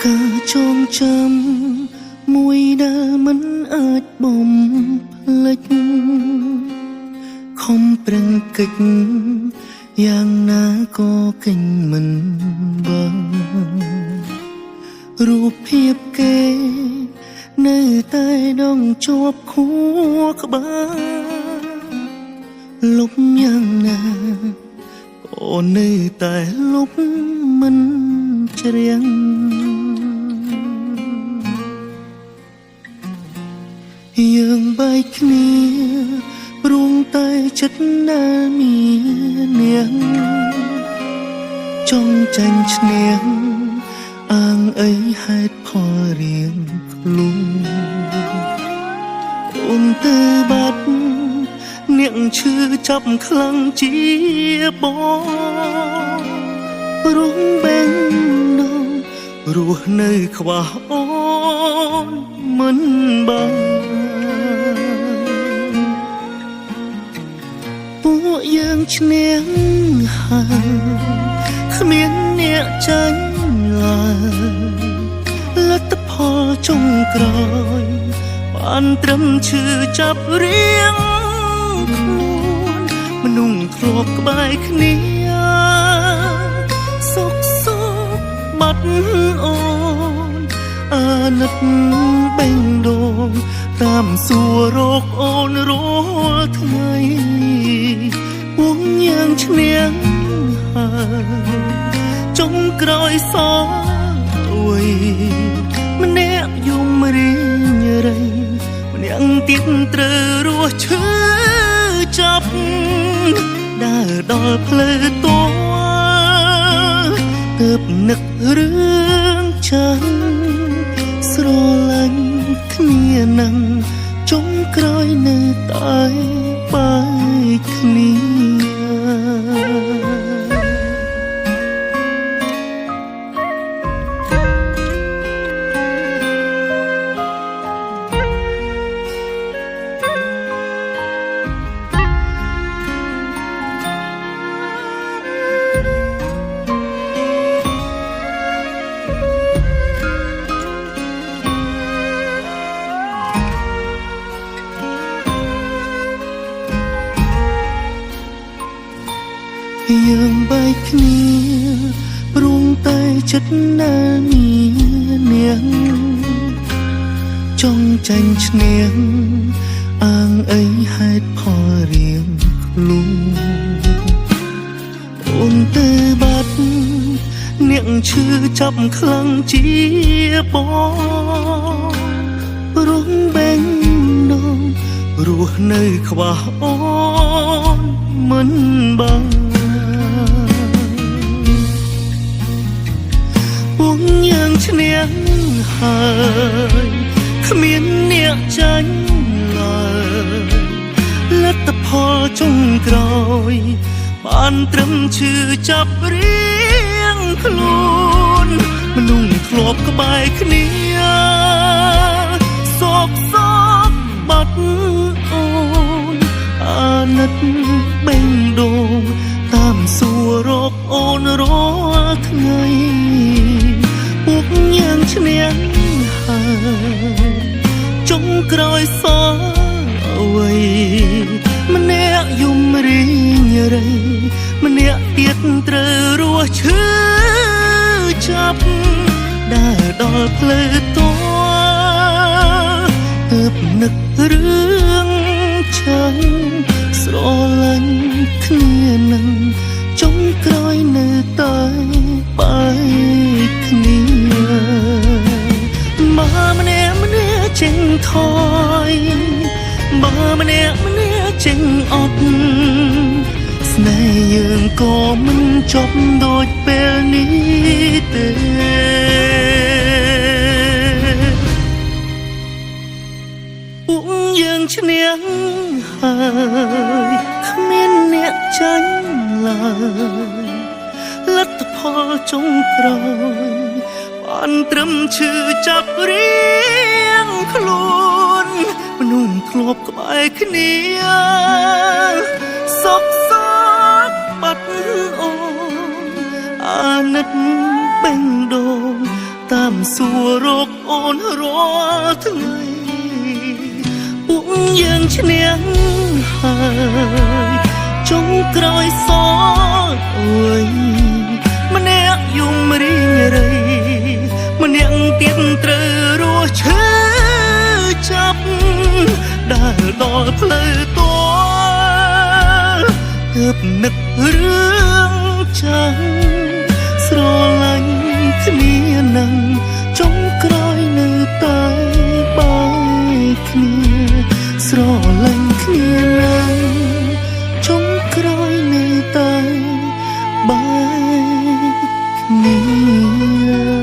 ការចងចាំមួយដែលមិនអាចបំភ្លេចខំប្រឹងកិច្ចយ៉ាងណាក៏កិញមិនបានរូបភាពគេនៅតែដងជាប់ខួរក្បាលលុបយ៉ាងណាអូននៅតែលុបមិនច្រៀងយើងបែកគ្នាព្រមតែចិត្តណាមាននាងចង់ចាញ់ឈ្នះអាងអីហេតុផលរៀងខ្លួនអូនទៅបាត់អ្នកឈឺចាប់ខ្លាំងជាបងរងបែងនងរស់នៅខ្វះអូនមិនបានពួកយើងឈ្នះហើយគ្មានអ្នកចាញ់ឡើយលទ្ធផលចុងក្រោយបានត្រឹមឈឺចាប់រៀងខ្លួនមនុស្សធ្លាប់ក្បែរគ្នាសុខសុខបាត់អូនអាណិតបេងដូងតាមសួររកអូនរាល់ថ្ងៃពួកយើងឈ្នះហើយចុងក្រោយសងអើយម្នាក់យំរៀងរៃម្នាក់ទៀតត្រូវរស់ឈឺចាប់ដើរដល់ផ្លូវតួទើបនឹករឿងចាស់ស្រឡាញ់គ្នាណាស់ចុងក្រោយនៅតែបែកគ្នាយើងបែកគ្នាព្រមតែចិត្តណាមាននាងចង់ចាញ់ឈ្នះអាងអីហេតុផលរៀងខ្លួនអូនទៅបាត់អ្នកឈឺចាប់ខ្លាំងជាបងរងបែងនងរស់នៅខ្វះអូនមិនបានពួកយើងឈ្នះហើយគ្មានអ្នកចាញ់ឡើយលទ្ធផលចុងក្រោយបានត្រឹមឈឺចាប់រៀងខ្លួនមនុស្សធ្លាប់ក្បែរគ្នាសោកសោកបាត់អូនអាណិតបេងដូងតាមសួររកអូនរាល់ថ្ងៃពួកយើងឈ្នះហើយចុងក្រោយសងអើយម្នាក់យំរៀងរៃម្នាក់ទៀតត្រូវរស់ឈឺចាប់ដើរដល់ផ្លូវតួទើបនឹករឿងចាស់ស្រឡាញ់គ្នានឹងចុងក្រោយនៅតែបែកគ្នាបើម្នាក់ចេញថយបើម្នាក់ចេញអត់ស្នេហ៍យើងក៏មិនចប់ដូចពេលនេះទេពួកយើងឈ្នះហើយគ្មានអ្នកចាញ់ឡើយលទ្ធផលចុងក្រោយបានត្រឹមឈឺចាប់រៀងខ្លួនមនុស្សធ្លាប់ក្បែរគ្នាសោកសោកបាត់អូនអាណិតបេងដូង តាមសួររកអូនរាល់ថ្ងៃពួកយើងឈ្នះហើយចុងក្រោយសល់អើយម្នាក់យំរីងរៃម្នាក់ទៀតត្រូវរស់ឈឺចាប់ដើរដល់ផ្លូវតទើបនឹករឿងចាស់ស្រឡាញ់គ្នានឹងចុងក្រោយនៅតែបែកគ្នាស្រឡាញ់គ្នានឹងចុងក្រោយនៅតែបែកគ្នា